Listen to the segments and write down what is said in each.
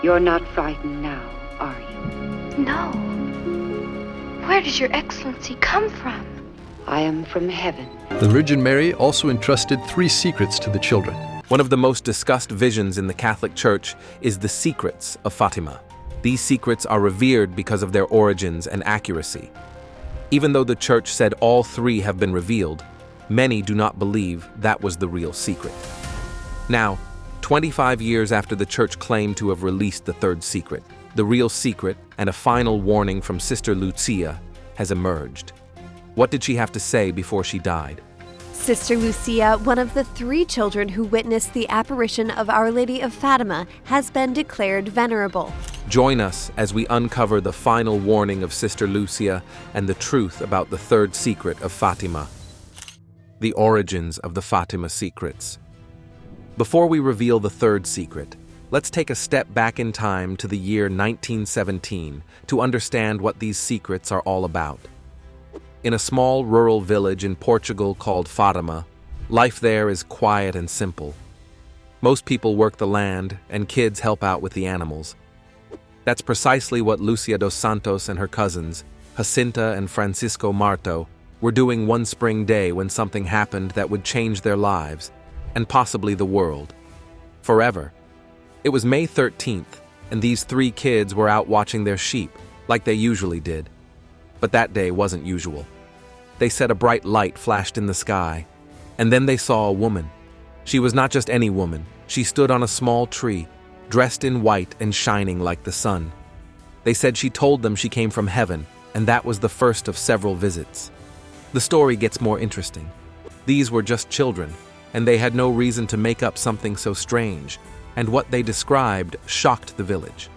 You're not frightened now, are you? No. Where does your excellency come from? I am from heaven. The Virgin Mary also entrusted 3 secrets to the children. One of the most discussed visions in the Catholic Church is the secrets of Fatima. These secrets are revered because of their origins and accuracy. Even though the Church said all 3 have been revealed, many do not believe that was the real secret. Now, 25 years after the Church claimed to have released the 3rd secret, the real secret and a final warning from Sister Lucia has emerged. What did she have to say before she died? Sister Lucia, one of the 3 children who witnessed the apparition of Our Lady of Fatima, has been declared venerable. Join us as we uncover the final warning of Sister Lucia and the truth about the 3rd secret of Fatima. The origins of the Fatima secrets. Before we reveal the 3rd secret, let's take a step back in time to the year 1917 to understand what these secrets are all about. In a small rural village in Portugal called Fatima, life there is quiet and simple. Most people work the land and kids help out with the animals. That's precisely what Lucia dos Santos and her cousins, Jacinta and Francisco Marto, were doing one spring day when something happened that would change their lives, and possibly the world. Forever. It was May 13th, and these 3 kids were out watching their sheep, like they usually did. But that day wasn't usual. They said a bright light flashed in the sky, and then they saw a woman. She was not just any woman. She stood on a small tree, dressed in white and shining like the sun. They said she told them she came from heaven, and that was the first of several visits. The story gets more interesting. These were just children, and they had no reason to make up something so strange, and what they described shocked the village.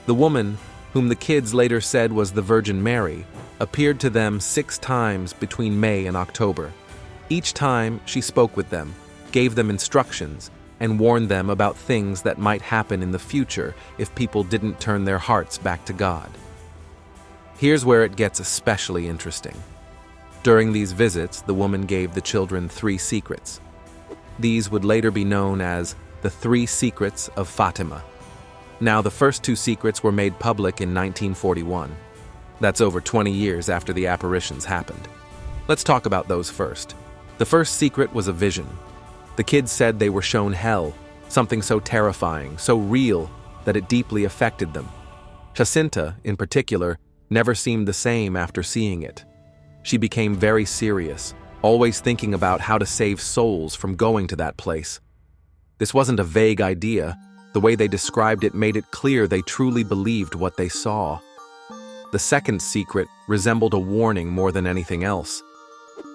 The woman, whom the kids later said was the Virgin Mary, appeared to them 6 times between May and October. Each time she spoke with them, gave them instructions, and warned them about things that might happen in the future if people didn't turn their hearts back to God. Here's where it gets especially interesting. During these visits, the woman gave the children 3 secrets. These would later be known as the 3 secrets of Fatima. Now, the first 2 secrets were made public in 1941. That's over 20 years after the apparitions happened. Let's talk about those first. The first secret was a vision. The kids said they were shown hell, something so terrifying, so real, that it deeply affected them. Jacinta, in particular, never seemed the same after seeing it. She became very serious, always thinking about how to save souls from going to that place. This wasn't a vague idea. The way they described it made it clear they truly believed what they saw. The second secret resembled a warning more than anything else.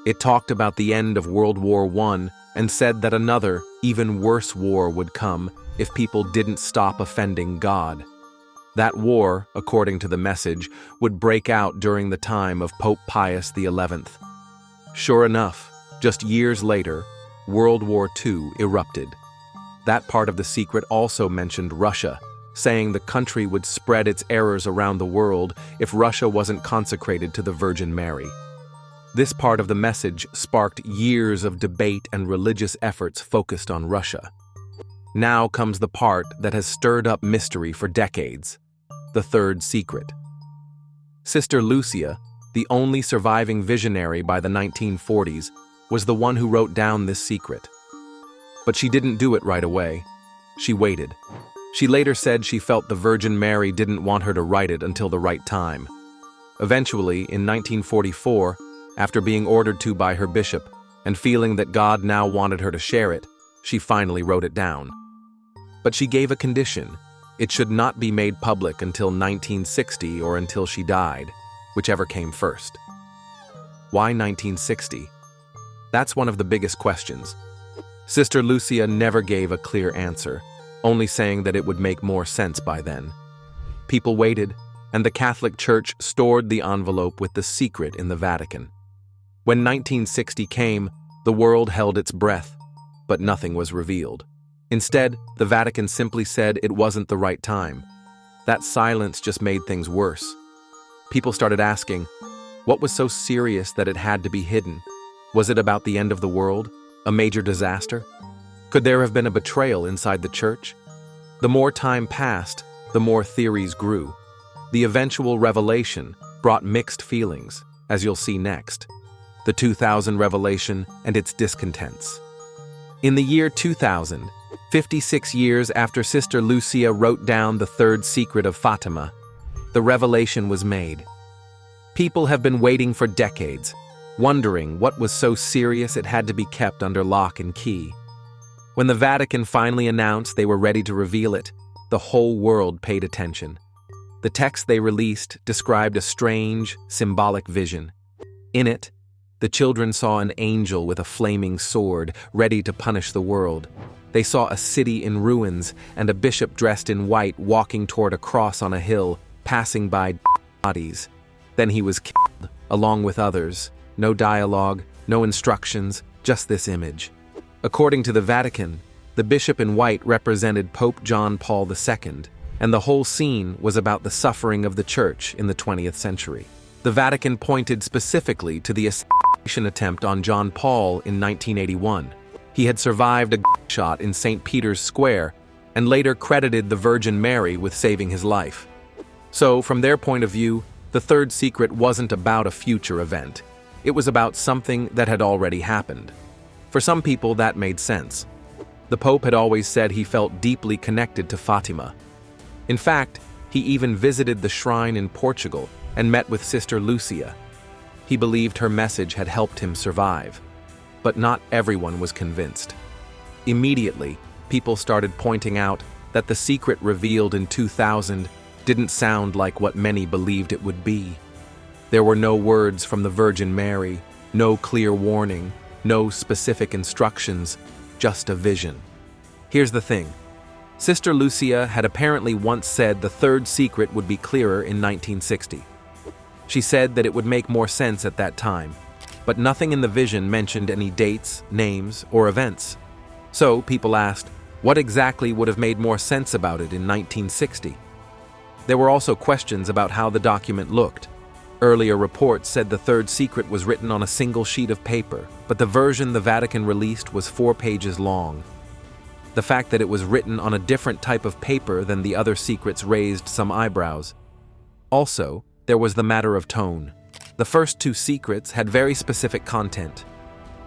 It talked about the end of World War I and said that another, even worse war would come if people didn't stop offending God. That war, according to the message, would break out during the time of Pope Pius XI. Sure enough, just years later, World War II erupted. That part of the secret also mentioned Russia, saying the country would spread its errors around the world if Russia wasn't consecrated to the Virgin Mary. This part of the message sparked years of debate and religious efforts focused on Russia. Now comes the part that has stirred up mystery for decades, the 3rd secret. Sister Lucia, the only surviving visionary by the 1940s, was the one who wrote down this secret. But she didn't do it right away. She waited. She later said she felt the Virgin Mary didn't want her to write it until the right time. Eventually, in 1944, after being ordered to by her bishop and feeling that God now wanted her to share it, she finally wrote it down. But she gave a condition. It should not be made public until 1960 or until she died, whichever came first. Why 1960? That's one of the biggest questions. Sister Lucia never gave a clear answer, only saying that it would make more sense by then. People waited, and the Catholic Church stored the envelope with the secret in the Vatican. When 1960 came, the world held its breath, but nothing was revealed. Instead, the Vatican simply said it wasn't the right time. That silence just made things worse. People started asking, what was so serious that it had to be hidden? Was it about the end of the world? A major disaster? Could there have been a betrayal inside the church? The more time passed, the more theories grew. The eventual revelation brought mixed feelings, as you'll see next. The 2000 revelation and its discontents. In the year 2000, 56 years after Sister Lucia wrote down the third secret of Fatima, the revelation was made. People have been waiting for decades, wondering what was so serious it had to be kept under lock and key. When the Vatican finally announced they were ready to reveal it, the whole world paid attention. The text they released described a strange, symbolic vision. In it, the children saw an angel with a flaming sword, ready to punish the world. They saw a city in ruins and a bishop dressed in white walking toward a cross on a hill, passing by bodies. Then he was killed, along with others. No dialogue, no instructions, just this image. According to the Vatican, the bishop in white represented Pope John Paul II, and the whole scene was about the suffering of the Church in the 20th century. The Vatican pointed specifically to the assassination attempt on John Paul in 1981. He had survived a gunshot in St. Peter's Square and later credited the Virgin Mary with saving his life. So, from their point of view, the third secret wasn't about a future event. It was about something that had already happened. For some people, that made sense. The Pope had always said he felt deeply connected to Fatima. In fact, he even visited the shrine in Portugal and met with Sister Lucia. He believed her message had helped him survive. But not everyone was convinced. Immediately, people started pointing out that the secret revealed in 2000 didn't sound like what many believed it would be. There were no words from the Virgin Mary, no clear warning, no specific instructions, just a vision. Here's the thing. Sister Lucia had apparently once said the third secret would be clearer in 1960. She said that it would make more sense at that time, but nothing in the vision mentioned any dates, names, or events. So people asked, what exactly would have made more sense about it in 1960? There were also questions about how the document looked. Earlier reports said the third secret was written on a single sheet of paper, but the version the Vatican released was 4 pages long. The fact that it was written on a different type of paper than the other secrets raised some eyebrows. Also, there was the matter of tone. The first 2 secrets had very specific content: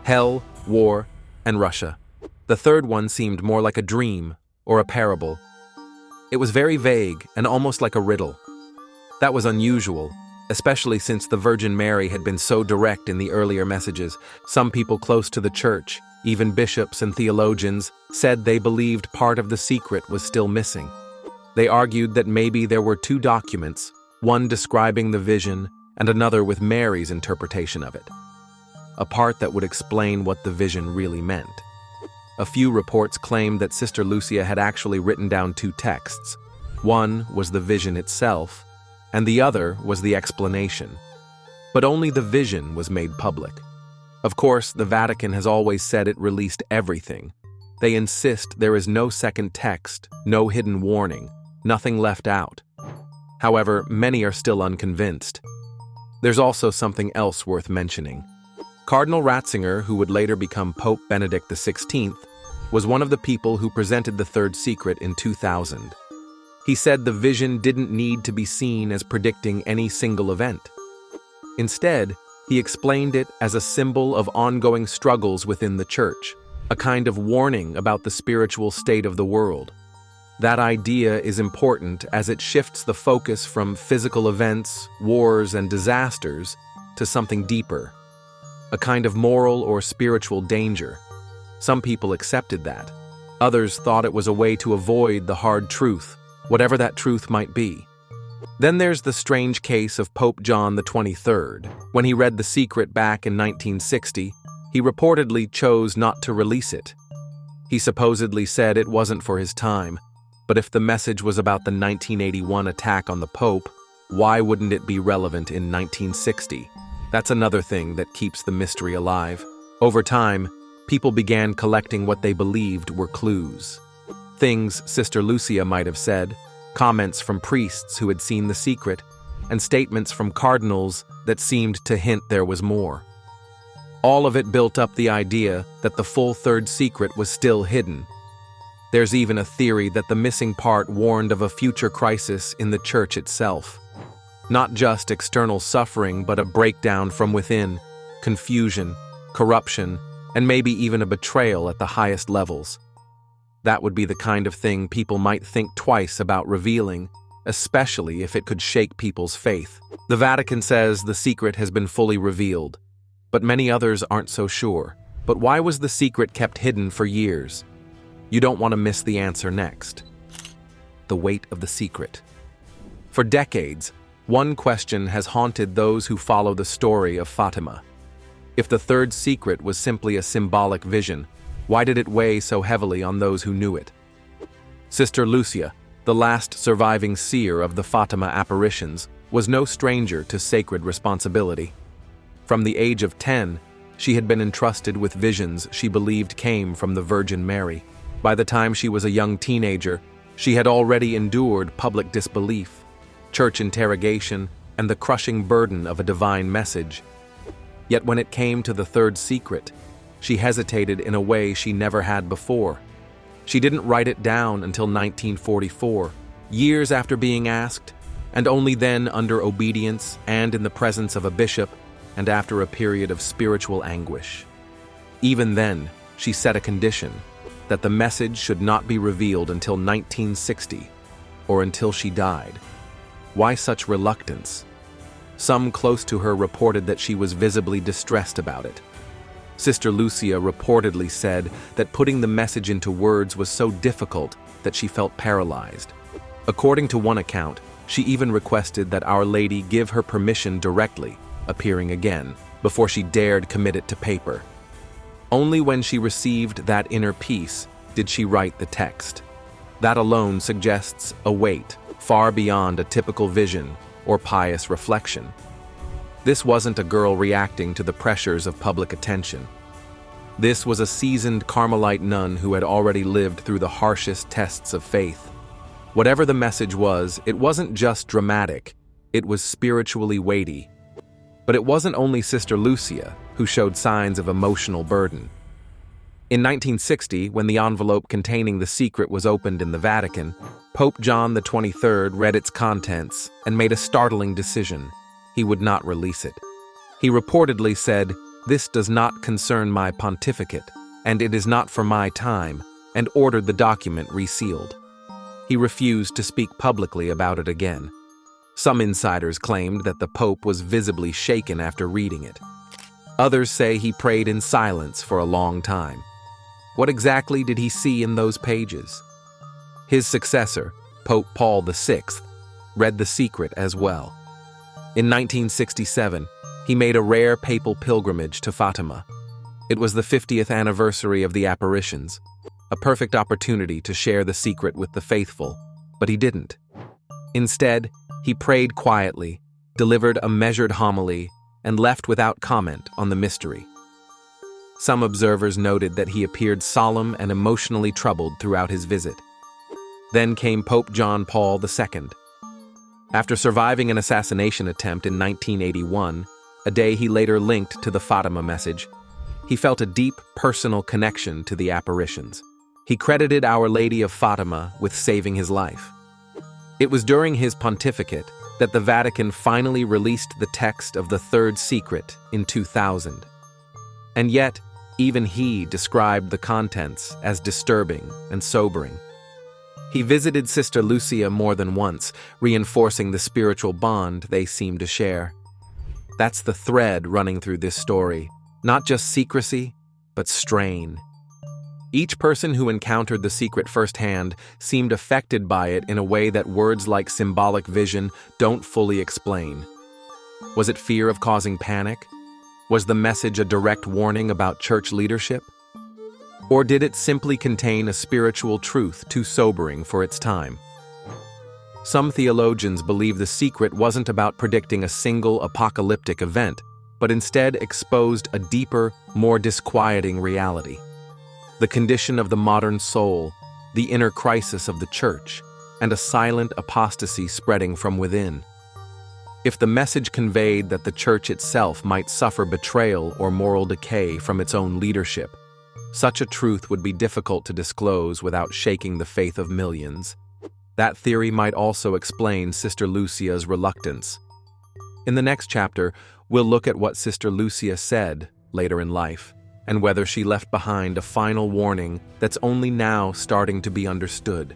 hell, war, and Russia. The third one seemed more like a dream or a parable. It was very vague and almost like a riddle. That was unusual, especially since the Virgin Mary had been so direct in the earlier messages. Some people close to the Church, even bishops and theologians, said they believed part of the secret was still missing. They argued that maybe there were 2 documents, one describing the vision and another with Mary's interpretation of it. A part that would explain what the vision really meant. A few reports claimed that Sister Lucia had actually written down 2 texts. One was the vision itself, and the other was the explanation. But only the vision was made public. Of course, the Vatican has always said it released everything. They insist there is no second text, no hidden warning, nothing left out. However, many are still unconvinced. There's also something else worth mentioning. Cardinal Ratzinger, who would later become Pope Benedict XVI, was one of the people who presented the third secret in 2000. He said the vision didn't need to be seen as predicting any single event. Instead, he explained it as a symbol of ongoing struggles within the Church, a kind of warning about the spiritual state of the world. That idea is important as it shifts the focus from physical events, wars, and disasters to something deeper, a kind of moral or spiritual danger. Some people accepted that. Others thought it was a way to avoid the hard truth, whatever that truth might be. Then there's the strange case of Pope John XXIII. When he read the secret back in 1960, he reportedly chose not to release it. He supposedly said it wasn't for his time, but if the message was about the 1981 attack on the Pope, why wouldn't it be relevant in 1960? That's another thing that keeps the mystery alive. Over time, people began collecting what they believed were clues. Things Sister Lucia might have said, comments from priests who had seen the secret, and statements from cardinals that seemed to hint there was more. All of it built up the idea that the full third secret was still hidden. There's even a theory that the missing part warned of a future crisis in the church itself. Not just external suffering, but a breakdown from within, confusion, corruption, and maybe even a betrayal at the highest levels. That would be the kind of thing people might think twice about revealing, especially if it could shake people's faith. The Vatican says the secret has been fully revealed, but many others aren't so sure. But why was the secret kept hidden for years? You don't want to miss the answer next. The weight of the secret. For decades, one question has haunted those who follow the story of Fatima. If the third secret was simply a symbolic vision, why did it weigh so heavily on those who knew it? Sister Lucia, the last surviving seer of the Fatima apparitions, was no stranger to sacred responsibility. From the age of 10, she had been entrusted with visions she believed came from the Virgin Mary. By the time she was a young teenager, she had already endured public disbelief, church interrogation, and the crushing burden of a divine message. Yet when it came to the third secret, she hesitated in a way she never had before. She didn't write it down until 1944, years after being asked, and only then under obedience and in the presence of a bishop, and after a period of spiritual anguish. Even then, she set a condition that the message should not be revealed until 1960, or until she died. Why such reluctance? Some close to her reported that she was visibly distressed about it. Sister Lucia reportedly said that putting the message into words was so difficult that she felt paralyzed. According to one account, she even requested that Our Lady give her permission directly, appearing again, before she dared commit it to paper. Only when she received that inner peace did she write the text. That alone suggests a weight far beyond a typical vision or pious reflection. This wasn't a girl reacting to the pressures of public attention. This was a seasoned Carmelite nun who had already lived through the harshest tests of faith. Whatever the message was, it wasn't just dramatic, it was spiritually weighty. But it wasn't only Sister Lucia who showed signs of emotional burden. In 1960, when the envelope containing the secret was opened in the Vatican, Pope John XXIII read its contents and made a startling decision. He would not release it. He reportedly said, "This does not concern my pontificate, and it is not for my time," and ordered the document resealed. He refused to speak publicly about it again. Some insiders claimed that the Pope was visibly shaken after reading it. Others say he prayed in silence for a long time. What exactly did he see in those pages? His successor, Pope Paul VI, read the secret as well. In 1967, he made a rare papal pilgrimage to Fatima. It was the 50th anniversary of the apparitions, a perfect opportunity to share the secret with the faithful, but he didn't. Instead, he prayed quietly, delivered a measured homily, and left without comment on the mystery. Some observers noted that he appeared solemn and emotionally troubled throughout his visit. Then came Pope John Paul II. After surviving an assassination attempt in 1981, a day he later linked to the Fatima message, he felt a deep personal connection to the apparitions. He credited Our Lady of Fatima with saving his life. It was during his pontificate that the Vatican finally released the text of the third secret in 2000. And yet, even he described the contents as disturbing and sobering. He visited Sister Lucia more than once, reinforcing the spiritual bond they seemed to share. That's the thread running through this story, not just secrecy, but strain. Each person who encountered the secret firsthand seemed affected by it in a way that words like symbolic vision don't fully explain. Was it fear of causing panic? Was the message a direct warning about church leadership? Or did it simply contain a spiritual truth too sobering for its time? Some theologians believe the secret wasn't about predicting a single apocalyptic event, but instead exposed a deeper, more disquieting reality. The condition of the modern soul, the inner crisis of the church, and a silent apostasy spreading from within. If the message conveyed that the church itself might suffer betrayal or moral decay from its own leadership, Such a truth would be difficult to disclose without shaking the faith of millions. That theory might also explain Sister Lucia's reluctance. In the next chapter, we'll look at what Sister Lucia said later in life, and whether she left behind a final warning that's only now starting to be understood.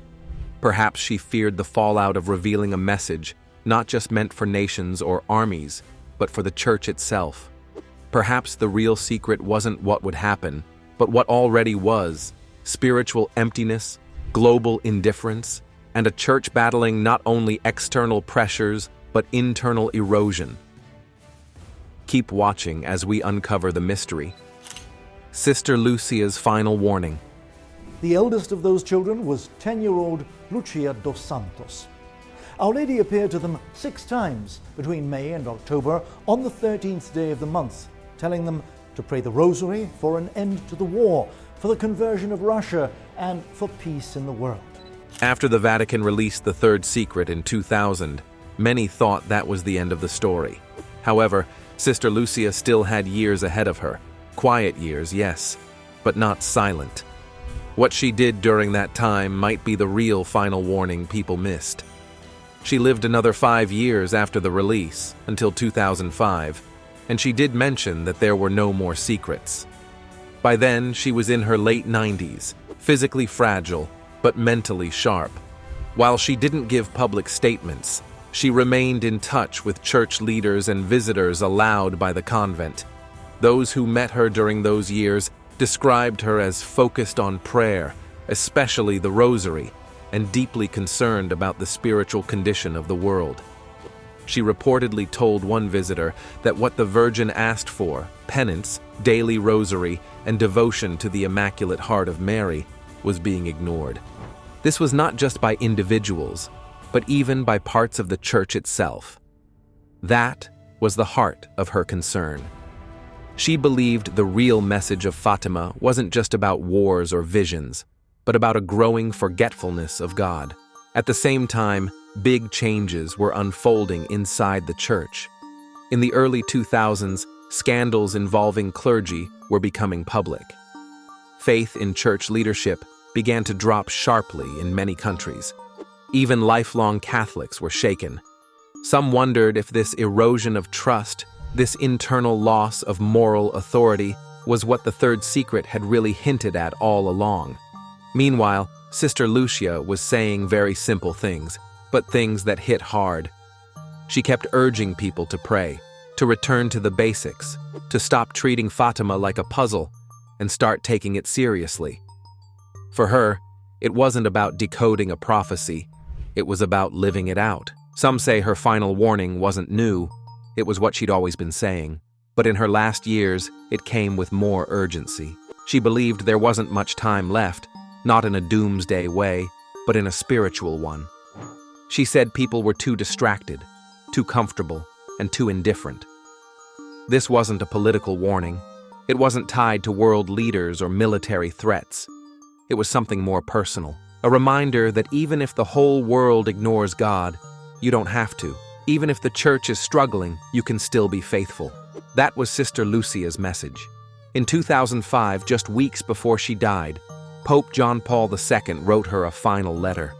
Perhaps she feared the fallout of revealing a message not just meant for nations or armies, but for the church itself. Perhaps the real secret wasn't what would happen, but what already was: spiritual emptiness, global indifference, and a church battling not only external pressures, but internal erosion. Keep watching as we uncover the mystery. Sister Lucia's final warning. The eldest of those children was 10-year-old Lucia dos Santos. Our Lady appeared to them 6 times between May and October on the 13th day of the month, telling them to pray the rosary for an end to the war, for the conversion of Russia, and for peace in the world. After the Vatican released the third secret in 2000, many thought that was the end of the story. However, Sister Lucia still had years ahead of her. Quiet years, yes, but not silent. What she did during that time might be the real final warning people missed. She lived another 5 years after the release, until 2005, and she did mention that there were no more secrets. By then, she was in her late 90s, physically fragile, but mentally sharp. While she didn't give public statements, she remained in touch with church leaders and visitors allowed by the convent. Those who met her during those years described her as focused on prayer, especially the rosary, and deeply concerned about the spiritual condition of the world. She reportedly told one visitor that what the Virgin asked for, penance, daily rosary, and devotion to the Immaculate Heart of Mary, was being ignored. This was not just by individuals, but even by parts of the church itself. That was the heart of her concern. She believed the real message of Fatima wasn't just about wars or visions, but about a growing forgetfulness of God. At the same time, big changes were unfolding inside the church. In the early 2000s, scandals involving clergy were becoming public. Faith in church leadership began to drop sharply in many countries. Even lifelong Catholics were shaken. Some wondered if this erosion of trust, this internal loss of moral authority, was what the third secret had really hinted at all along. Meanwhile, Sister Lucia was saying very simple things, but things that hit hard. She kept urging people to pray, to return to the basics, to stop treating Fatima like a puzzle, and start taking it seriously. For her, it wasn't about decoding a prophecy, it was about living it out. Some say her final warning wasn't new, it was what she'd always been saying. But in her last years, it came with more urgency. She believed there wasn't much time left, not in a doomsday way, but in a spiritual one. She said people were too distracted, too comfortable, and too indifferent. This wasn't a political warning. It wasn't tied to world leaders or military threats. It was something more personal, a reminder that even if the whole world ignores God, you don't have to. Even if the church is struggling, you can still be faithful. That was Sister Lucia's message. In 2005, just weeks before she died, Pope John Paul II wrote her a final letter.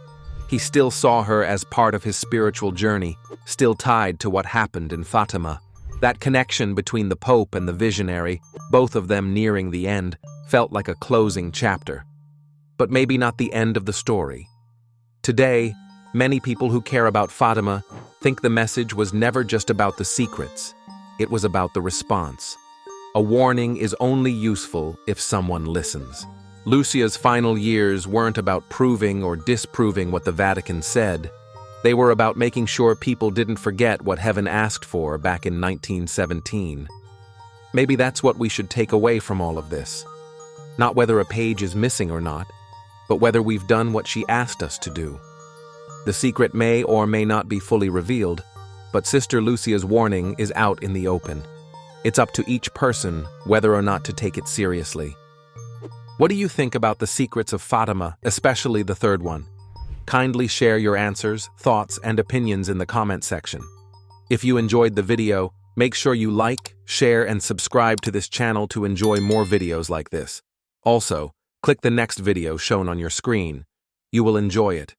He still saw her as part of his spiritual journey, still tied to what happened in Fatima. That connection between the Pope and the visionary, both of them nearing the end, felt like a closing chapter. But maybe not the end of the story. Today, many people who care about Fatima think the message was never just about the secrets. It was about the response. A warning is only useful if someone listens. Lucia's final years weren't about proving or disproving what the Vatican said. They were about making sure people didn't forget what heaven asked for back in 1917. Maybe that's what we should take away from all of this. Not whether a page is missing or not, but whether we've done what she asked us to do. The secret may or may not be fully revealed, but Sister Lucia's warning is out in the open. It's up to each person whether or not to take it seriously. What do you think about the secrets of Fatima, especially the third one? Kindly share your answers, thoughts, and opinions in the comment section. If you enjoyed the video, make sure you like, share, and subscribe to this channel to enjoy more videos like this. Also, click the next video shown on your screen. You will enjoy it.